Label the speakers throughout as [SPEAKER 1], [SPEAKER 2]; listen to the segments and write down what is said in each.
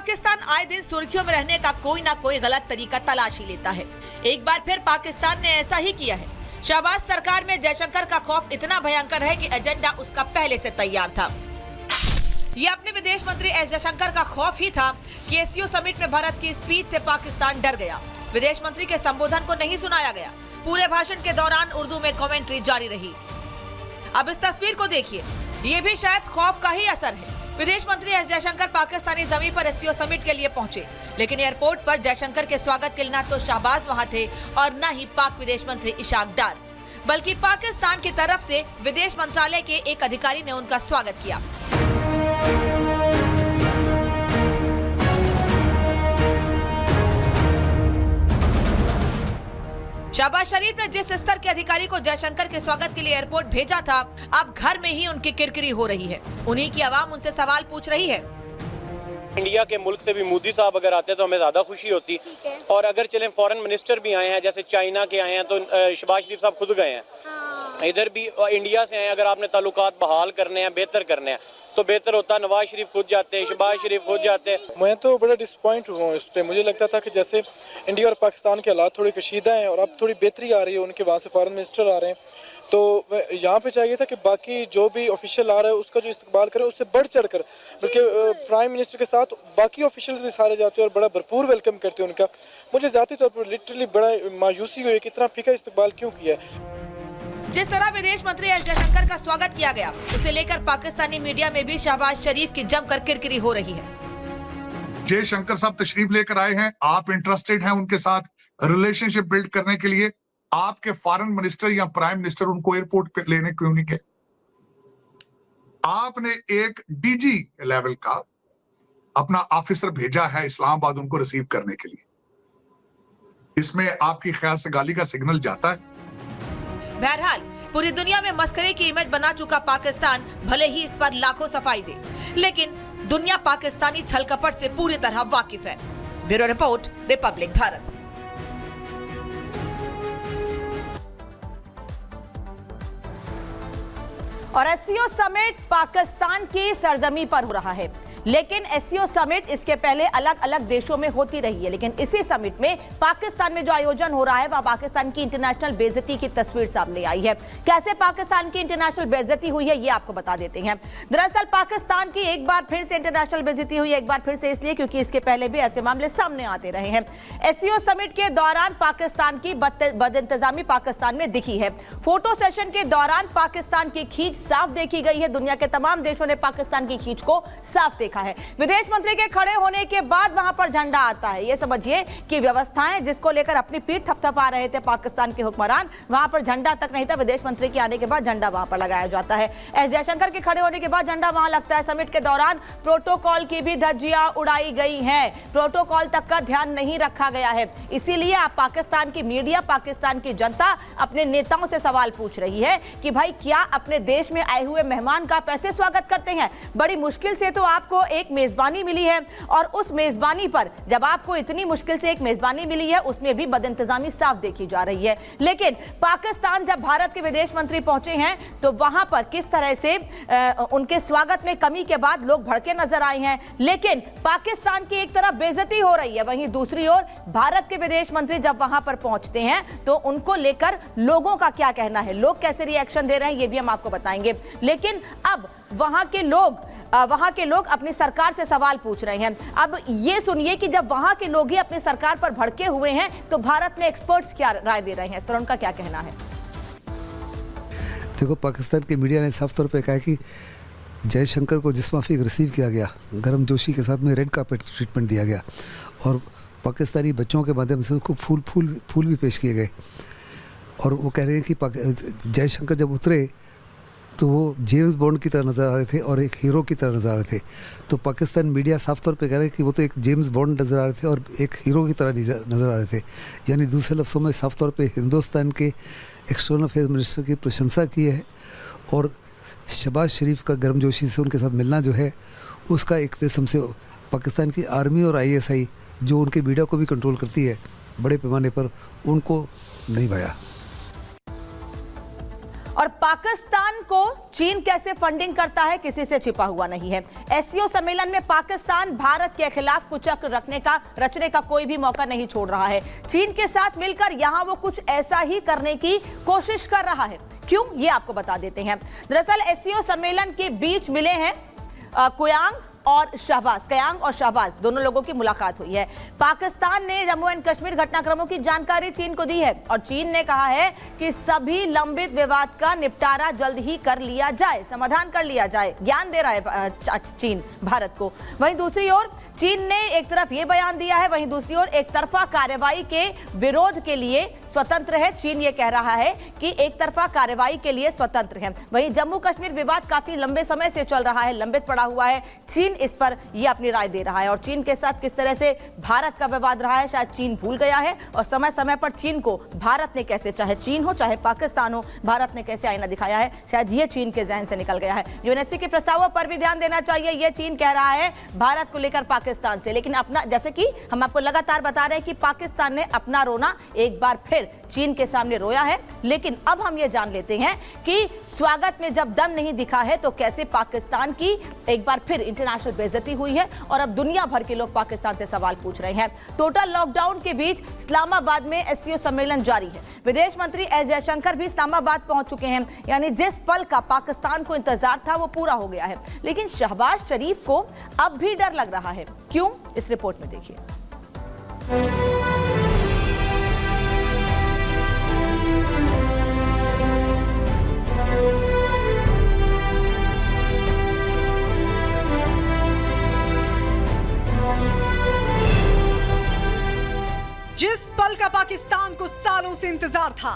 [SPEAKER 1] पाकिस्तान आए दिन सुर्खियों में रहने का कोई ना कोई गलत तरीका तलाश ही लेता है। एक बार फिर पाकिस्तान ने ऐसा ही किया है। शहबाज सरकार में जयशंकर का खौफ इतना भयंकर है कि एजेंडा उसका पहले से तैयार था। ये अपने विदेश मंत्री एस जयशंकर का खौफ ही था कि एससीओ समिट में भारत की स्पीच से पाकिस्तान डर गया। विदेश मंत्री के संबोधन को नहीं सुनाया गया। पूरे भाषण के दौरान उर्दू में कमेंट्री जारी रही। अब इस तस्वीर को देखिए, ये भी शायद खौफ का ही असर है। विदेश मंत्री एस जयशंकर पाकिस्तानी जमीन पर एससीओ समिट के लिए पहुंचे, लेकिन एयरपोर्ट पर जयशंकर के स्वागत के लिए न तो शहबाज वहां थे और न ही पाक विदेश मंत्री इशाक डार, बल्कि पाकिस्तान की तरफ से विदेश मंत्रालय के एक अधिकारी ने उनका स्वागत किया। शहबाज शरीफ ने जिस स्तर के अधिकारी को जयशंकर के स्वागत के लिए एयरपोर्ट भेजा था, अब घर में ही उनकी किरकिरी हो रही है। उन्हीं की आवाम उनसे सवाल पूछ रही है।
[SPEAKER 2] इंडिया के मुल्क से भी मोदी साहब अगर आते तो हमें ज़्यादा खुशी होती, और अगर चलें फॉरेन मिनिस्टर भी आए हैं, जैसे चाइना के आए हैं तो शहबाज शरीफ साहब खुद गए हैं। इधर भी इंडिया से आए, अगर आपने ताल्लुकात बहाल करने हैं, बेहतर करने हैं तो बेहतर होता। नवाज शरीफ खुद जाते, शहबाज शरीफ खुद जाते।
[SPEAKER 3] मैं तो बड़ा डिसपॉइंट हुआ हूँ इस पर। मुझे लगता था कि जैसे इंडिया और पाकिस्तान के हालात थोड़ी कशीदा हैं और अब थोड़ी बेहतरी आ रही है, उनके वहाँ से फॉरेन मिनिस्टर आ रहे हैं, तो यहाँ पे चाहिए था कि बाकी जो भी ऑफिशियल आ रहा है उसका जो इस्तकबाल करें उससे बढ़ चढ़ कर, बल्कि प्राइम मिनिस्टर के साथ बाकी ऑफिशियल्स भी सारे जाते हैं और बड़ा भरपूर वेलकम करते हैं उनका। मुझे ज़ाती तौर पर लिटरली बड़ा मायूसी हुई कि इतना फीका इस्तकबाल क्यों किया है।
[SPEAKER 1] जिस तरह विदेश मंत्री एस जयशंकर का स्वागत किया गया, उसे लेकर पाकिस्तानी मीडिया में भी शहबाज शरीफ की जमकर किरकिरी हो रही है।
[SPEAKER 4] जयशंकर साहब तशरीफ लेकर आए हैं, आप इंटरेस्टेड हैं उनके साथ रिलेशनशिप बिल्ड करने के लिए, आपके फॉरेन मिनिस्टर या प्राइम मिनिस्टर उनको एयरपोर्ट पे लेने क्यों नहीं गए? आपने एक डीजी लेवल का अपना ऑफिसर भेजा है इस्लामाबाद उनको रिसीव करने के लिए। इसमें आपकी ख्याल से गाली का सिग्नल जाता है?
[SPEAKER 1] बहरहाल पूरी दुनिया में मस्करे की इमेज बना चुका पाकिस्तान भले ही इस पर लाखों सफाई दे, लेकिन दुनिया पाकिस्तानी छल कपट से पूरी तरह वाकिफ है। Bureau report, Republic Bharat. और एससीओ समिट पाकिस्तान की सरजमी पर हो रहा है, लेकिन एससीओ समिट इसके पहले अलग अलग देशों में होती रही है, लेकिन इसी समिट में पाकिस्तान में जो आयोजन हो रहा है वह पाकिस्तान की इंटरनेशनल बेइज्जती की तस्वीर सामने आई है। कैसे पाकिस्तान की इंटरनेशनल बेइज्जती हुई है ये आपको बता देते हैं। दरअसल पाकिस्तान की एक बार फिर से इंटरनेशनल बेइज्जती हुई, एक बार फिर से इसलिए क्योंकि इसके पहले भी ऐसे मामले सामने आते रहे हैं। एससीओ समिट के दौरान पाकिस्तान की बदइंतजामी पाकिस्तान में दिखी है। फोटो सेशन के दौरान पाकिस्तान की खींच साफ देखी गई है। दुनिया के तमाम देशों ने पाकिस्तान की खींच को साफ देखा है। विदेश मंत्री के खड़े होने के बाद वहां पर झंडा आता है। यह समझिए कि व्यवस्थाएं जिसको लेकर अपनी पीठ थपथपा रहे थे पाकिस्तान के हुक्मरान, वहां पर झंडा तक नहीं था। विदेश मंत्री के आने के बाद झंडा वहां पर लगाया जाता है। एस जयशंकर के खड़े होने के बाद झंडा वहां लगता है। समिट के दौरान प्रोटोकॉल की भी धज्जियां उड़ाई गई हैं। प्रोटोकॉल तक का ध्यान नहीं रखा गया है। इसीलिए आप पाकिस्तान की मीडिया, पाकिस्तान की जनता अपने नेताओं से सवाल पूछ रही है कि भाई क्या अपने देश में आए हुए मेहमान का आप ऐसे स्वागत करते हैं? बड़ी मुश्किल से तो आपको एक मेजबानी मिली है, और उस मेजबानी पर जब आपको इतनी मुश्किल से एक मेजबानी मिली है उसमें भी बदइंतजामी साफ देखी जा रही है। लेकिन पाकिस्तान जब भारत के विदेश मंत्री पहुंचे हैं तो वहां पर किस तरह से उनके स्वागत में कमी के बाद लोग भड़के नजर आए हैं। लेकिन पाकिस्तान की एक तरफ बेइज्जती हो रही है, वहीं दूसरी ओर भारत के विदेश मंत्री जब वहां पर पहुंचते हैं तो उनको लेकर लोगों का क्या कहना है, लोग कैसे रिएक्शन दे रहे हैं, ये भी हम आपको बताएंगे। लेकिन अब वहां के लोग अपनी सरकार से सवाल पूछ रहे हैं। अब ये सुनिए कि जब वहां के लोग ही अपनी सरकार पर भड़के हुए हैं तो भारत में एक्सपर्ट्स क्या राय दे रहे हैं, इस पर उनका क्या कहना है।
[SPEAKER 5] देखो, पाकिस्तान की मीडिया ने साफ तौर पे कहा कि जयशंकर को जिस माफिक रिसीव किया गया, गर्मजोशी के साथ में रेड कार्पेट ट्रीटमेंट दिया गया और पाकिस्तानी बच्चों के माध्यम से उसको फूल भी पेश किए गए। और वो कह रहे हैं कि जयशंकर जब उतरे तो वो जेम्स बॉन्ड की तरह नज़र आ रहे थे और एक हीरो की तरह नज़र आ रहे थे। तो पाकिस्तान मीडिया साफ तौर पे कह रहे हैं कि वो तो एक जेम्स बॉन्ड नज़र आ रहे थे और एक हीरो की तरह नज़र आ रहे थे। यानी दूसरे लफ्ज़ों में साफ तौर पे हिंदुस्तान के एक्सटर्नल अफेयर्स मिनिस्टर की प्रशंसा की है और शहबाज शरीफ का गर्मजोशी से उनके साथ मिलना जो है उसका एक किस्म से पाकिस्तान की आर्मी और ISI जो उनके मीडिया को भी कंट्रोल करती है बड़े पैमाने पर, उनको नहीं भाया।
[SPEAKER 1] और और पाकिस्तान को चीन कैसे फंडिंग करता है किसी से छिपा हुआ नहीं है। एससीओ सम्मेलन में पाकिस्तान भारत के खिलाफ कुचक्र रचने का कोई भी मौका नहीं छोड़ रहा है। चीन के साथ मिलकर यहां वो कुछ ऐसा ही करने की कोशिश कर रहा है। क्यों, ये आपको बता देते हैं। दरअसल एससीओ सम्मेलन के बीच मिले हैं क्यांग और शहबाज दोनों लोगों की मुलाकात हुई है। पाकिस्तान ने जम्मू एंड कश्मीर घटनाक्रमों की जानकारी चीन को दी है और चीन ने कहा है कि सभी लंबित विवाद का निपटारा जल्द ही कर लिया जाए, समाधान कर लिया जाए। ज्ञान दे रहा है चीन भारत को। वहीं दूसरी ओर चीन ने एक तरफ ये बयान दिया है, वहीं दूसरी ओर एक तरफा कार्रवाई के विरोध के लिए स्वतंत्र है। चीन ये कह रहा है कि एक तरफा कार्रवाई के लिए स्वतंत्र है। वहीं जम्मू कश्मीर विवाद काफी लंबे समय से चल रहा है, लंबित पड़ा हुआ है। चीन इस पर ये अपनी राय दे रहा है और चीन के साथ किस तरह से भारत का विवाद रहा है शायद चीन भूल गया है और समय समय पर चीन को भारत ने कैसे, चाहे चीन हो चाहे पाकिस्तान हो, भारत ने कैसे आईना दिखाया है, शायद ये चीन के जहन से निकल गया है। यूएनएससी के प्रस्तावों पर भी ध्यान देना चाहिए। ये चीन कह रहा है भारत को लेकर पाकिस्तान से, लेकिन अपना, जैसे कि हम आपको लगातार बता रहे हैं कि पाकिस्तान ने अपना रोना एक बार फिर चीन के सामने रोया है। लेकिन अब हम ये जान लेते हैं कि स्वागत में जब दम नहीं दिखा है तो कैसे पाकिस्तान की एक बार फिर इंटरनेशनल बेइज्जती हुई है और अब दुनिया भर के लोग पाकिस्तान से सवाल पूछ रहे हैं। टोटल लॉकडाउन के बीच इस्लामाबाद में एससीओ सम्मेलन जारी है। विदेश मंत्री एस जयशंकर भी इस्लामाबाद पहुंच चुके हैं, यानी जिस पल का पाकिस्तान को इंतजार था वो पूरा हो गया है। लेकिन शहबाज शरीफ को अब भी डर लग रहा है। क्यों, इस रिपोर्ट में देखिए।
[SPEAKER 6] जिस पल का पाकिस्तान को सालों से इंतजार था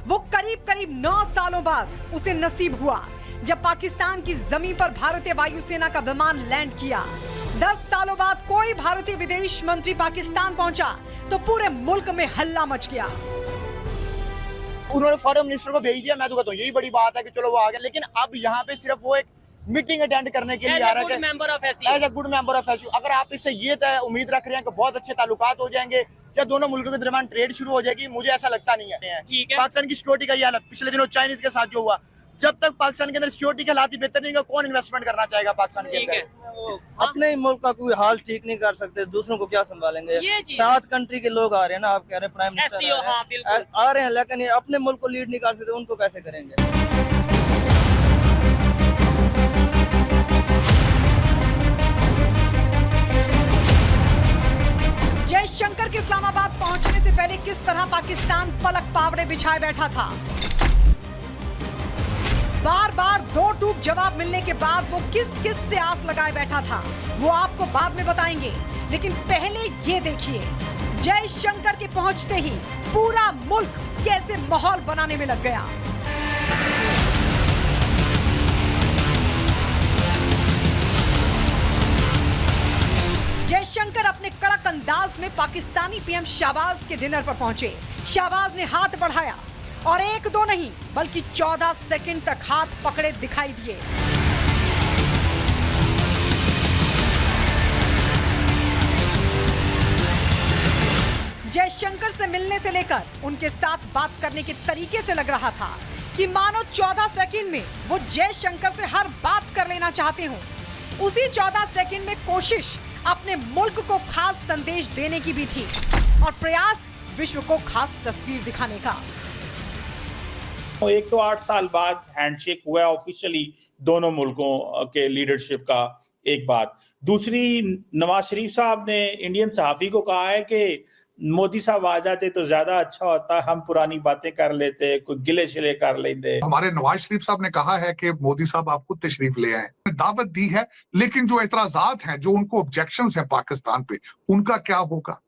[SPEAKER 6] वो करीब करीब 9 सालों बाद उसे नसीब हुआ, जब पाकिस्तान की जमीन पर भारतीय वायुसेना का विमान लैंड किया। 10 सालों बाद कोई भारतीय विदेश मंत्री पाकिस्तान पहुंचा तो पूरे मुल्क में हल्ला मच गया।
[SPEAKER 7] उन्होंने फॉरेन मिनिस्टर को भेज दिया। मैं तो कहता हूँ यही बड़ी बात है कि चलो वो आ गए, लेकिन अब यहाँ पे सिर्फ वो एक मीटिंग अटेंड करने के लिए आ रहा है as a good member of SCO. अगर आप इससे ये उम्मीद रख रहे हैं कि बहुत अच्छे ताल्लुकात हो जाएंगे या दोनों मुल्कों के दरमियान ट्रेड शुरू हो जाएगी, मुझे ऐसा लगता नहीं है। पाकिस्तान की सिक्योरिटी का ये हालत पिछले दिनों चाइनीज के साथ जो हुआ, जब तक पाकिस्तान के अंदर सिक्योरिटी के हालात बेहतर नहीं होगा, कौन इन्वेस्टमेंट करना चाहेगा पाकिस्तान के अंदर।
[SPEAKER 8] अपने मुल्क का कोई हाल ठीक नहीं कर सकते, दूसरों को क्या संभालेंगे। 7 कंट्री के लोग आ रहे हैं ना, आप कह रहे हैं प्राइम मिनिस्टर आ रहे हैं, लेकिन ये अपने मुल्क को लीड नहीं कर सकते, उनको कैसे करेंगे।
[SPEAKER 6] जयशंकर के इस्लामाबाद पहुंचने से पहले किस तरह पाकिस्तान पलक पावड़े बिछाए बैठा था। बार बार दो टूक जवाब मिलने के बाद वो किस किस से आस लगाए बैठा था वो आपको बाद में बताएंगे। लेकिन पहले ये देखिए, जयशंकर के पहुंचते ही पूरा मुल्क कैसे माहौल बनाने में लग गया। जयशंकर अपने कड़क अंदाज में पाकिस्तानी पीएम शहबाज के डिनर पर पहुंचे। शहबाज ने हाथ बढ़ाया और 1-2 नहीं बल्कि 14 सेकंड तक हाथ पकड़े दिखाई दिए। जयशंकर से मिलने से लेकर उनके साथ बात करने के तरीके से लग रहा था कि मानो 14 सेकंड में वो जयशंकर से हर बात कर लेना चाहते हो। उसी 14 सेकंड में कोशिश अपने मुल्क को खास संदेश देने की भी थी और प्रयास विश्व को खास तस्वीर दिखाने का।
[SPEAKER 9] एक तो 8 साल बाद हैंडशेक हुआ ऑफिशियली दोनों मुल्कों के लीडरशिप का, एक बात। दूसरी, नवाज शरीफ साहब ने इंडियन सहाफी को कहा है कि मोदी साहब आ जाते तो ज्यादा अच्छा होता, हम पुरानी बातें कर लेते, कोई गिले शिले कर लेते।
[SPEAKER 4] हमारे नवाज शरीफ साहब ने कहा है कि मोदी साहब आप खुद तशरीफ ले आए, दावत दी है, लेकिन जो एतराजात हैं, जो उनको ऑब्जेक्शंस हैं पाकिस्तान पे, उनका क्या होगा।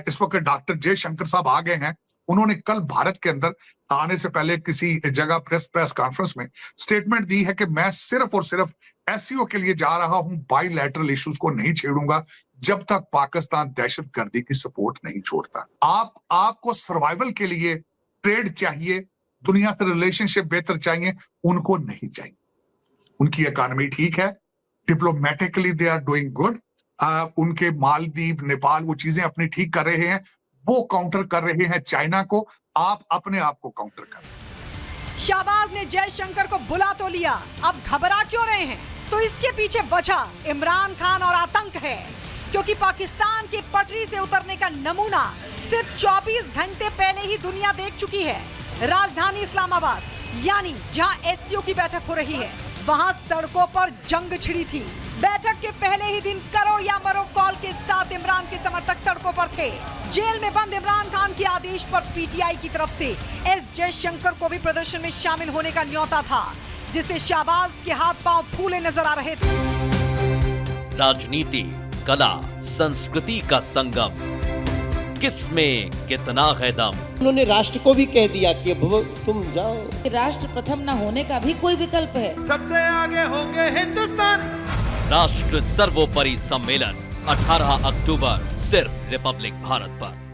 [SPEAKER 4] इस वक्त डॉक्टर जयशंकर साहब आ गए हैं। उन्होंने कल भारत के अंदर आने से पहले किसी जगह प्रेस कॉन्फ्रेंस में स्टेटमेंट दी है कि मैं सिर्फ और सिर्फ एससीओ के लिए जा रहा हूं, बाइलैटरल इश्यूज को नहीं छेड़ूंगा जब तक पाकिस्तान दहशतगर्दी की सपोर्ट नहीं छोड़ता। आपको सर्वाइवल के लिए ट्रेड चाहिए, दुनिया से रिलेशनशिप बेहतर चाहिए, उनको नहीं चाहिए। उनकी इकोनॉमी ठीक है, diplomatically they are doing good. उनके मालदीव, नेपाल वो चीजें अपनी ठीक कर रहे हैं, वो काउंटर कर रहे हैं चाइना को, आप अपने आप को काउंटर कर रहे हैं।
[SPEAKER 6] शाहबाज ने जयशंकर को बुला तो लिया, अब घबरा क्यों रहे हैं? तो इसके पीछे वजह इमरान खान और आतंक है, क्योंकि पाकिस्तान की पटरी से उतरने का नमूना सिर्फ 24 घंटे पहले ही दुनिया देख चुकी है। राजधानी इस्लामाबाद यानी जहां एससीओ की बैठक हो रही है, वहां सड़कों पर जंग छिड़ी थी। बैठक के पहले ही दिन करो या मरो कॉल के साथ इमरान के समर्थक सड़कों पर थे। जेल में बंद इमरान खान के आदेश पर पीटीआई की तरफ से एस जयशंकर को भी प्रदर्शन में शामिल होने का न्योता था, जिससे शाहबाज के हाथ पांव फूले नजर आ रहे थे।
[SPEAKER 10] राजनीति, कला, संस्कृति का संगम, किसमें कितना है दम।
[SPEAKER 11] उन्होंने राष्ट्र को भी कह दिया कि अब तुम जाओ।
[SPEAKER 12] राष्ट्र प्रथम न होने का भी कोई विकल्प है।
[SPEAKER 7] सबसे आगे होंगे हिंदुस्तान।
[SPEAKER 10] राष्ट्र सर्वोपरि सम्मेलन 18 अक्टूबर सिर्फ रिपब्लिक भारत पर।